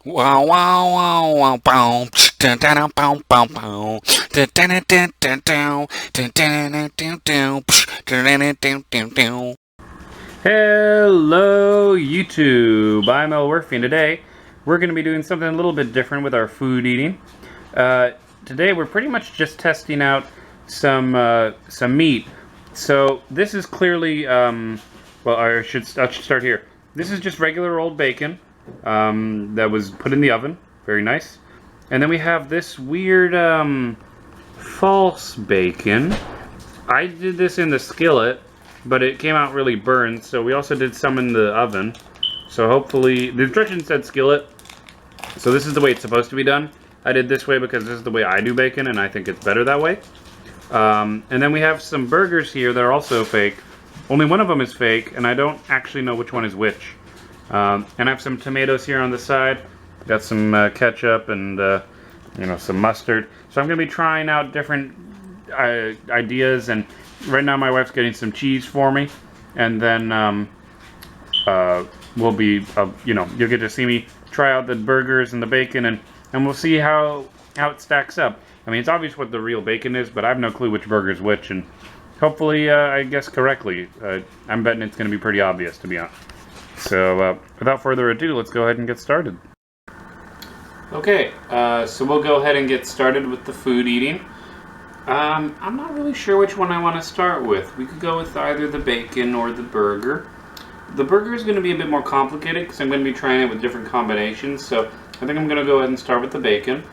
Wow, wow, wow, wow, bow. Dun, dun, dun, bow, bow, bow. Dun, dun, dun, dun, dun, dun. Dun, dun, dun, dun, dun. Dun, dun, dun, dun, dun, dun. Hello YouTube, I'm Elwirfy and today we're going to be doing something a little bit different with our food eating. Today we're pretty much just testing out some meat. So this is clearly, well I should start here. This is just regular old bacon that was put in the oven, very nice. And then we have this weird false bacon. I did this in the skillet, but it came out really burned, so we also did some in the oven. So hopefully, the instructions said skillet, so this is the way it's supposed to be done. I did this way because this is the way I do bacon, and I think it's better that way. And then we have some burgers here that are also fake. Only one of them is fake, and I don't actually know which one is which. And I have some tomatoes here on the side. Got some ketchup and some mustard. So I'm going to be trying out different ideas, and right now my wife's getting some cheese for me, and then we'll be you'll get to see me try out the burgers and the bacon, and we'll see how it stacks up. I mean, it's obvious what the real bacon is, but I have no clue which burger is which, and hopefully I guess correctly. I'm betting it's going to be pretty obvious, to be honest. So without further ado, let's go ahead and get started. Okay, so we'll go ahead and get started with the food eating. I'm not really sure which one I want to start with. We could go with either the bacon or the burger. The burger is going to be a bit more complicated because I'm going to be trying it with different combinations, so I think I'm going to go ahead and start with the bacon.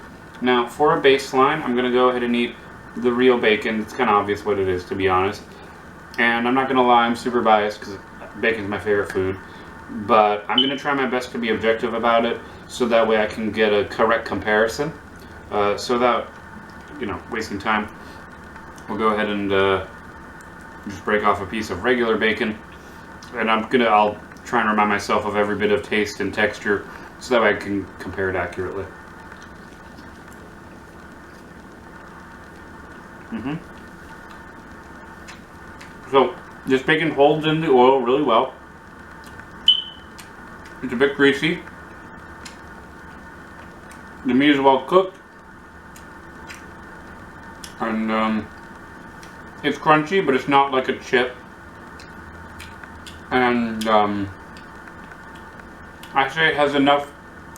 Now, for a baseline, I'm going to go ahead and eat the real bacon. It's kind of obvious what it is, to be honest. And I'm not going to lie, I'm super biased because bacon's my favorite food. But I'm going to try my best to be objective about it, so that way I can get a correct comparison. So without, wasting time, we'll go ahead and just break off a piece of regular bacon, and I'll try and remind myself of every bit of taste and texture, so that way I can compare it accurately. So this bacon holds in the oil really well. It's a bit greasy. The meat is well cooked, and it's crunchy, but it's not like a chip. And I say it has enough,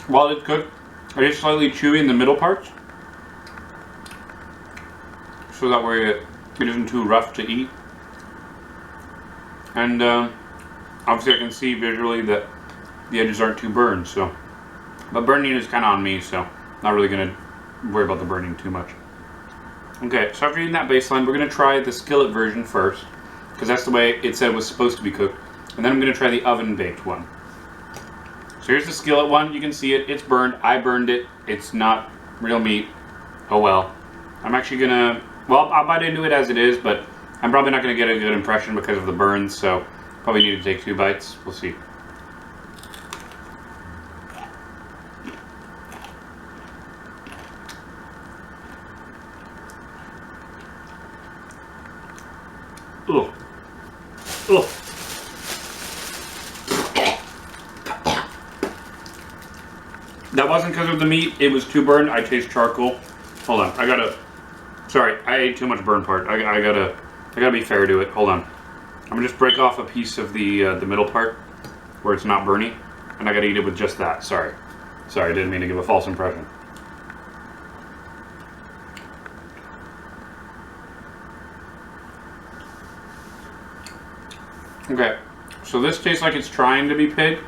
while it's cooked, it is slightly chewy in the middle parts, so that way it isn't too rough to eat. And obviously I can see visually that the edges aren't too burned, but burning is kind of on me, so not really going to worry about the burning too much. Okay, so after eating that baseline, we're going to try the skillet version first, because that's the way it said it was supposed to be cooked. And then I'm going to try the oven-baked one. So here's the skillet one. You can see it. It's burned. I burned it. It's not real meat. Oh well. I'm actually going to... Well, I'll bite into it as it is, but I'm probably not going to get a good impression because of the burns, so probably need to take 2 bites. We'll see. Ugh. Ugh. That wasn't because of the meat, it was too burned. I taste charcoal. Hold on, sorry, I ate too much burn part. I gotta be fair to it. Hold on. I'm gonna just break off a piece of the middle part where it's not burny, and I gotta eat it with just that. Sorry, I didn't mean to give a false impression. Okay, so this tastes like it's trying to be pig,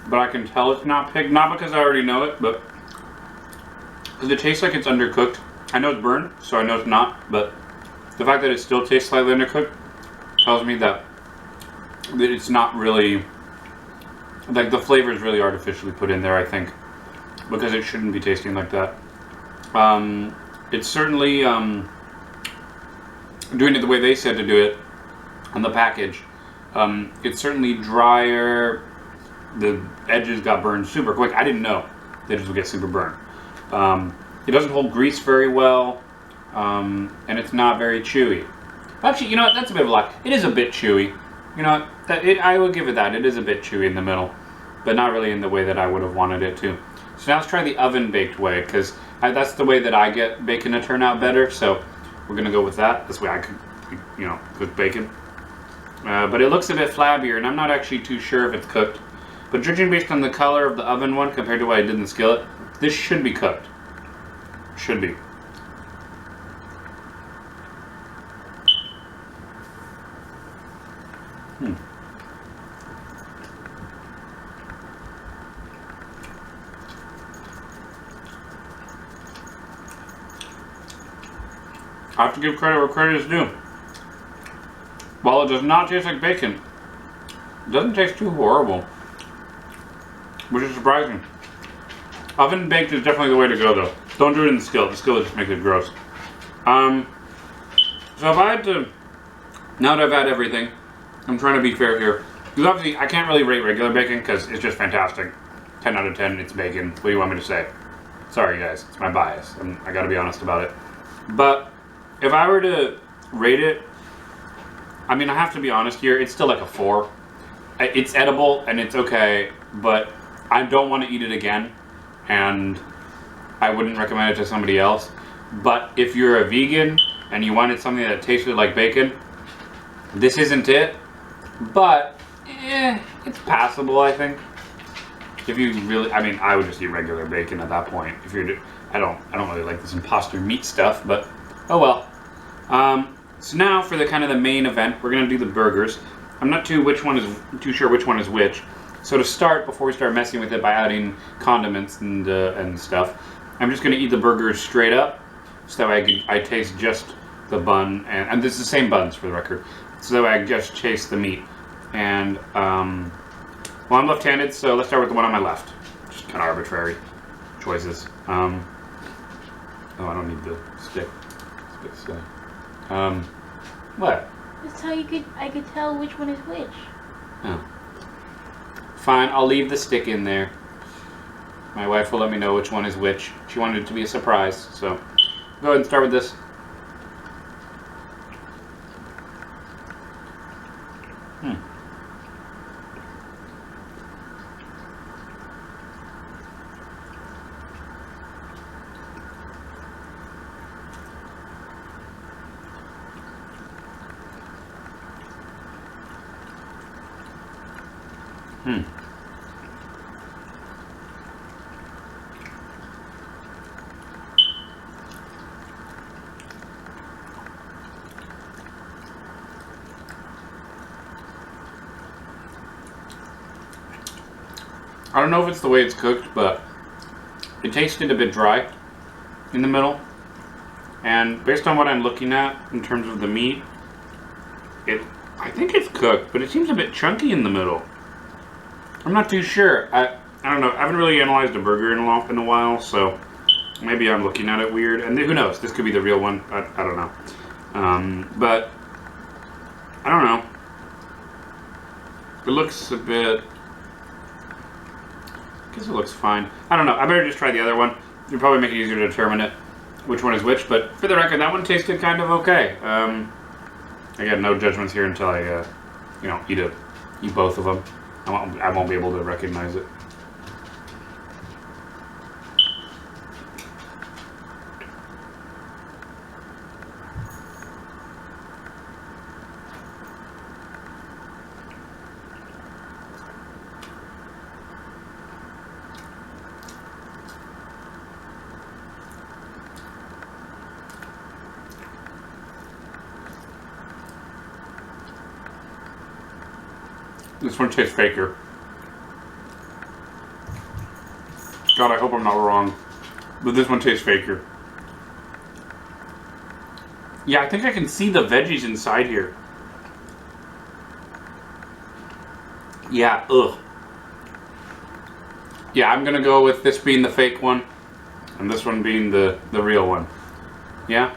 but I can tell it's not pig. Not because I already know it, but because it tastes like it's undercooked. I know it's burned, so I know it's not, but the fact that it still tastes slightly undercooked tells me that it's not really, like, the flavor is really artificially put in there, I think, because it shouldn't be tasting like that. It's certainly doing it the way they said to do it on the package. It's certainly drier. The edges got burned super quick. I didn't know the edges would get super burned. It doesn't hold grease very well, and it's not very chewy. Actually, you know what? That's a bit of a lie. It is a bit chewy. You know what? I would give it that. It is a bit chewy in the middle. but not really in the way that I would have wanted it to. So now let's try the oven baked way, because that's the way that I get bacon to turn out better. So we're gonna go with that. This way I could, cook bacon. But it looks a bit flabbier, and I'm not actually too sure if it's cooked. But judging based on the color of the oven one compared to what I did in the skillet, this should be cooked. Should be. I have to give credit where credit is due. While it does not taste like bacon, it doesn't taste too horrible, which is surprising. Oven baked is definitely the way to go, though. Don't do it in the skillet. The skillet just makes it gross. So if I had to, now that I've had everything, I'm trying to be fair here. Because obviously I can't really rate regular bacon because it's just fantastic. 10 out of 10, it's bacon. What do you want me to say? Sorry guys, it's my bias. I gotta be honest about it. But if I were to rate it, I mean, I have to be honest here, it's still like a 4. It's edible and it's okay, but I don't want to eat it again, and I wouldn't recommend it to somebody else. But if you're a vegan and you wanted something that tasted like bacon, this isn't it, but it's passable, I think. If you really, I mean, I would just eat regular bacon at that point. If you're, I don't really like this imposter meat stuff, but oh well. So now for the kind of the main event, we're gonna do the burgers. I'm not too sure which one is which. So to start, before we start messing with it by adding condiments and stuff, I'm just gonna eat the burgers straight up, so that way I taste just the bun, and this is the same buns for the record, so that way I just taste the meat. And well, I'm left-handed, so let's start with the one on my left. Just kind of arbitrary choices. Oh, I don't need the stick. What? That's how I could tell which one is which. Oh. Fine, I'll leave the stick in there. My wife will let me know which one is which. She wanted it to be a surprise, so go ahead and start with this. I don't know if it's the way it's cooked, but it tasted a bit dry in the middle. And based on what I'm looking at in terms of the meat, I think it's cooked, but it seems a bit chunky in the middle. I'm not too sure. I don't know. I haven't really analyzed a burger in a while, so maybe I'm looking at it weird. And who knows? This could be the real one. I don't know. But I don't know. It looks a bit. I guess it looks fine. I don't know. I better just try the other one. It'll probably make it easier to determine it, which one is which. But for the record, that one tasted kind of okay. Again, no judgments here until I, eat both of them. I won't be able to recognize it. This one tastes faker. God, I hope I'm not wrong, but this one tastes faker. Yeah, I think I can see the veggies inside here. Yeah, ugh. Yeah, I'm gonna go with this being the fake one, and this one being the real one. Yeah?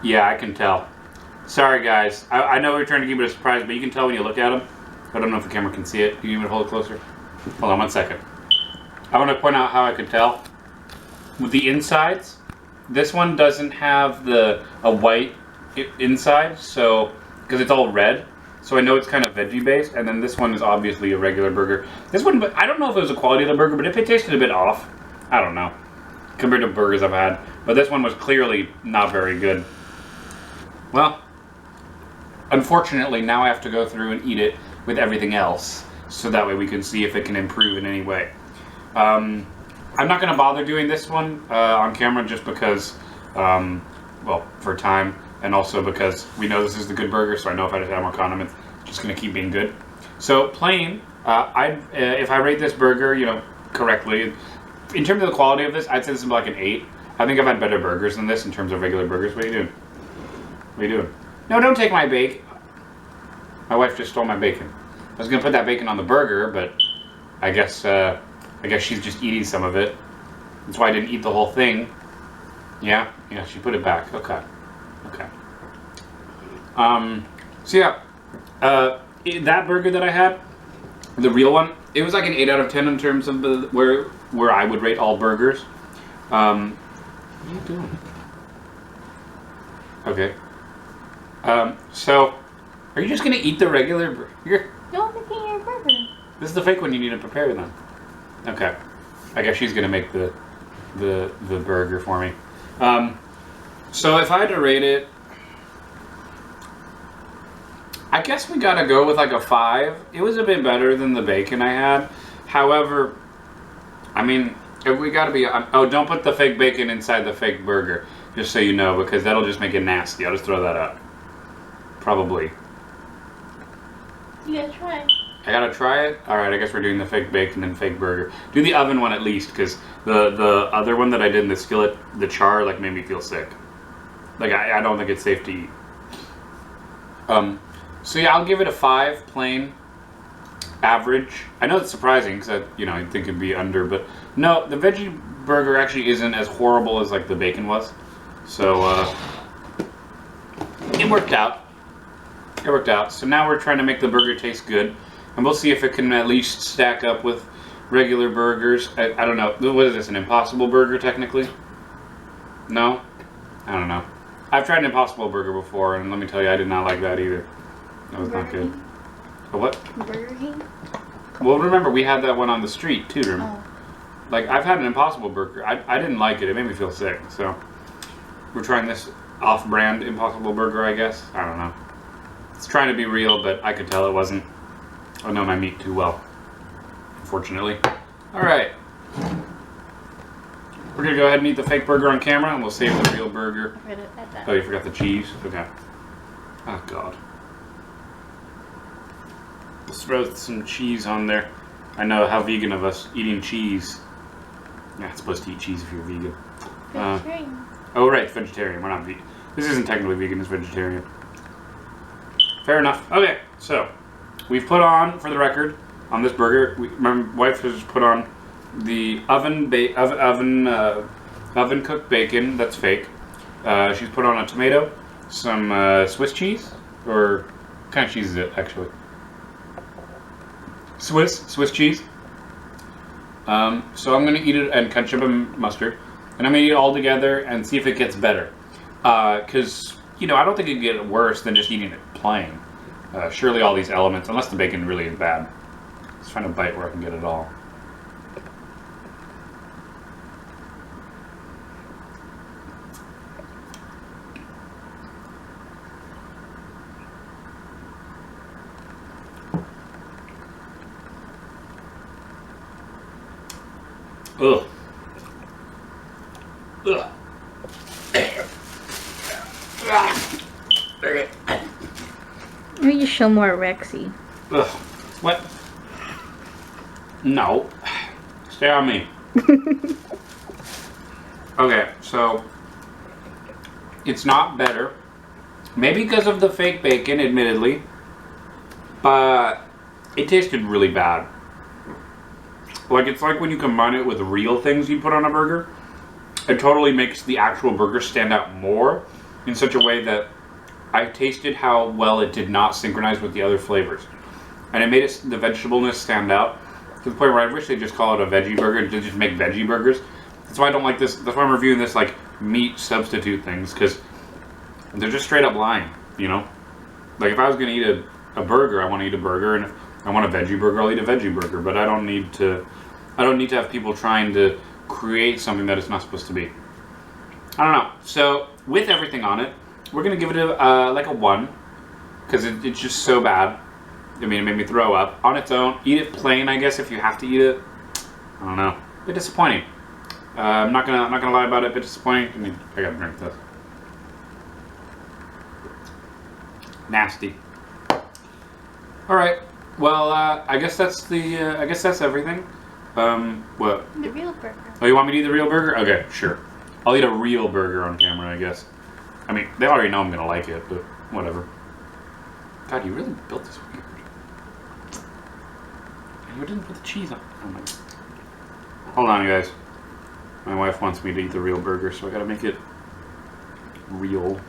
Yeah, I can tell. Sorry, guys. I know we're trying to keep it a surprise, but you can tell when you look at them. I don't know if the camera can see it. Can you even hold it closer? Hold on 1 second. I want to point out how I could tell. With the insides, this one doesn't have a white inside, so because it's all red. so I know it's kind of veggie based. And then this one is obviously a regular burger. This one, but I don't know if it was the quality of the burger, but if it tasted a bit off, I don't know, compared to burgers I've had. But this one was clearly not very good. Well, unfortunately, now I have to go through and eat it with everything else, so that way we can see if it can improve in any way. I'm not going to bother doing this one on camera just because, well, for time, and also because we know this is the good burger, so I know if I just add more condiments, it's just going to keep being good. So plain, if I rate this burger, you know, correctly, in terms of the quality of this, I'd say this is like an 8. I think I've had better burgers than this in terms of regular burgers. What are you doing? What are you doing? No, don't take my bacon. My wife just stole my bacon. I was gonna put that bacon on the burger, but I guess she's just eating some of it. That's why I didn't eat the whole thing. Yeah, she put it back. Okay. So yeah, that burger that I had, the real one, it was like an 8 out of 10 in terms of where I would rate all burgers. What are you doing? Okay. So, are you just gonna eat the regular burger? Don't look at your burger. This is the fake one you need to prepare then. Okay. I guess she's gonna make the burger for me. So if I had to rate it, I guess we gotta go with like a 5. It was a bit better than the bacon I had. However, I mean, we gotta be. Oh, don't put the fake bacon inside the fake burger, just so you know, because that'll just make it nasty. I'll just throw that up. Probably. You gotta try. I gotta try it? Alright, I guess we're doing the fake bacon and fake burger. Do the oven one at least, because the other one that I did in the skillet, the char, like, made me feel sick. Like, I don't think it's safe to eat. So yeah, I'll give it a 5, plain, average. I know it's surprising, because I'd think it'd be under, but no, the veggie burger actually isn't as horrible as, like, the bacon was. So, it worked out. It worked out. So now we're trying to make the burger taste good. And we'll see if it can at least stack up with regular burgers. I don't know. What is this, an Impossible Burger technically? No? I don't know. I've tried an Impossible Burger before, and let me tell you, I did not like that either. That was not good. A what? Burger King? Well, remember, we had that one on the street, too. Oh. Like, I've had an Impossible Burger. I didn't like it. It made me feel sick. So, we're trying this off-brand Impossible Burger, I guess. I don't know. It's trying to be real, but I could tell it wasn't. I know my meat too well, unfortunately. Alright. We're going to go ahead and eat the fake burger on camera, and we'll save the real burger. I forgot to add that. Oh, you forgot the cheese? Okay. Oh, God. Let's throw some cheese on there. I know how vegan of us, eating cheese. You're not supposed to eat cheese if you're vegan. Vegetarian. Oh, right, it's vegetarian. We're not vegan. This isn't technically vegan, it's vegetarian. Fair enough. Okay, so we've put on, for the record, on this burger, my wife has put on the oven cooked bacon that's fake. She's put on a tomato, some Swiss cheese, or what kind of cheese is it actually? Swiss cheese. So I'm gonna eat it, and ketchup and mustard, and I'm gonna eat it all together and see if it gets better. Because I don't think it can get worse than just eating it plain. Surely all these elements, unless the bacon really is bad. Let's find a bite where I can get it all. Ugh. Ugh. Let me just show more Rexy. Ugh. What? No. Stay on me. Okay, so it's not better. Maybe because of the fake bacon, admittedly. But it tasted really bad. Like, it's like when you combine it with real things you put on a burger. It totally makes the actual burger stand out more in such a way that I tasted how well it did not synchronize with the other flavors. And it made the vegetableness stand out to the point where I wish they'd just call it a veggie burger and just make veggie burgers. That's why I don't like this. That's why I'm reviewing this like meat substitute things, because they're just straight up lying, Like if I was going to eat a burger, I want to eat a burger, and if I want a veggie burger, I'll eat a veggie burger. But I don't need to have people trying to create something that it's not supposed to be. I don't know. So with everything on it, we're gonna give it a like a 1, because it's just so bad. I mean, it made me throw up on its own. Eat it plain, I guess, if you have to eat it. I don't know. A bit disappointing. I'm not gonna lie about it. A bit disappointing. I mean, I gotta drink this. Nasty. All right. Well, I guess that's everything. What? The real burger. Oh, you want me to eat the real burger? Okay, sure. I'll eat a real burger on camera, I guess. I mean, they already know I'm gonna like it, but whatever. God, you really built this weird. And you didn't put the cheese on. Oh my God. Hold on, guys. My wife wants me to eat the real burger, so I gotta make it real.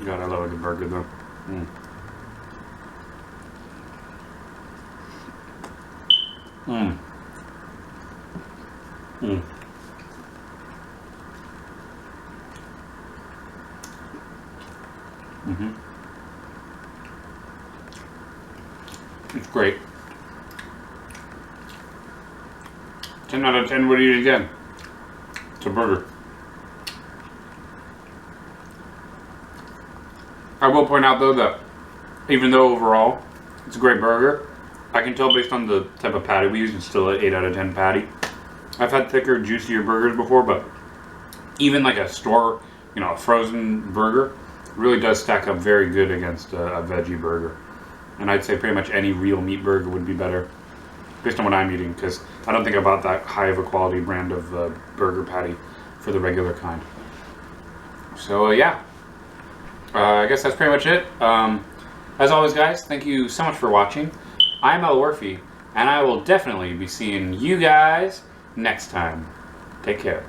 God, I love a good burger, though. Mm. Mm. Mm. Mm-hmm. It's great. 10 out of 10 would eat it again. It's a burger. I will point out though that even though overall it's a great burger, I can tell based on the type of patty we use, it's still an 8 out of 10 patty. I've had thicker, juicier burgers before, but even like a store, a frozen burger really does stack up very good against a veggie burger. And I'd say pretty much any real meat burger would be better based on what I'm eating, because I don't think I bought that high of a quality brand of burger patty for the regular kind. So yeah, I guess that's pretty much it. As always, guys, thank you so much for watching. I'm Elwirfy, and I will definitely be seeing you guys next time. Take care.